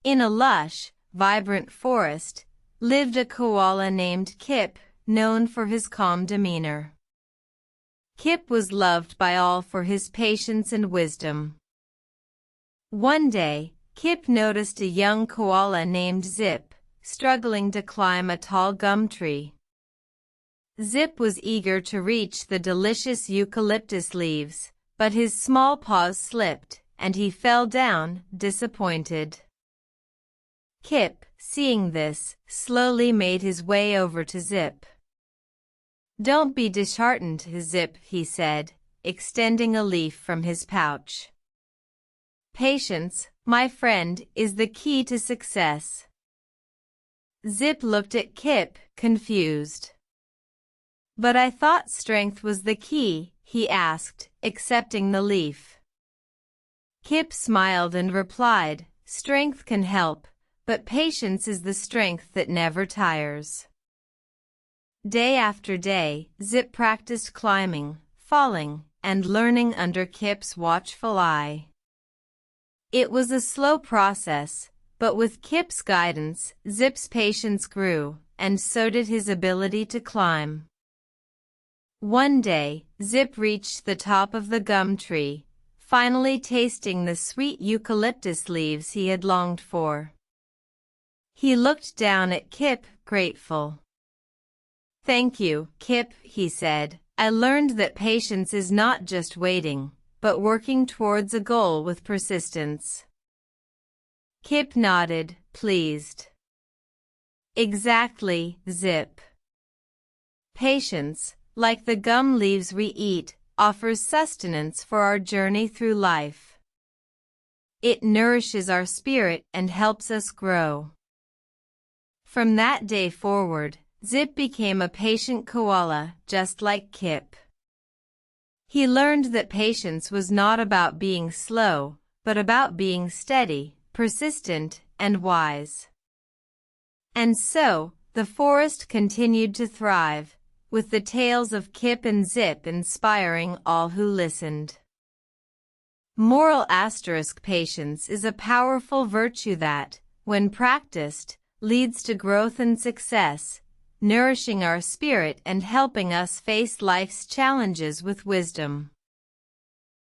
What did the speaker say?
In a lush, vibrant forest, lived a koala named Kip, known for his calm demeanor. Kip was loved by all for his patience and wisdom. One day, Kip noticed a young koala named Zip, struggling to climb a tall gum tree. Zip was eager to reach the delicious eucalyptus leaves, but his small paws slipped, and he fell down, disappointed. Kip, seeing this, slowly made his way over to Zip. "Don't be disheartened, Zip," he said, extending a leaf from his pouch. "Patience, my friend, is the key to success." Zip looked at Kip, confused. "But I thought strength was the key," he asked, accepting the leaf. Kip smiled and replied, "Strength can help, but patience is the strength that never tires." Day after day, Zip practiced climbing, falling, and learning under Kip's watchful eye. It was a slow process, but with Kip's guidance, Zip's patience grew, and so did his ability to climb. One day, Zip reached the top of the gum tree, finally tasting the sweet eucalyptus leaves he had longed for. He looked down at Kip, grateful. "Thank you, Kip," he said. "I learned that patience is not just waiting, but working towards a goal with persistence." Kip nodded, pleased. "Exactly, Zip. Patience, like the gum leaves we eat, offers sustenance for our journey through life. It nourishes our spirit and helps us grow." From that day forward, Zip became a patient koala, just like Kip. He learned that patience was not about being slow, but about being steady, persistent, and wise. And so, the forest continued to thrive, with the tales of Kip and Zip inspiring all who listened. Moral **: patience is a powerful virtue that, when practiced, leads to growth and success, nourishing our spirit and helping us face life's challenges with wisdom.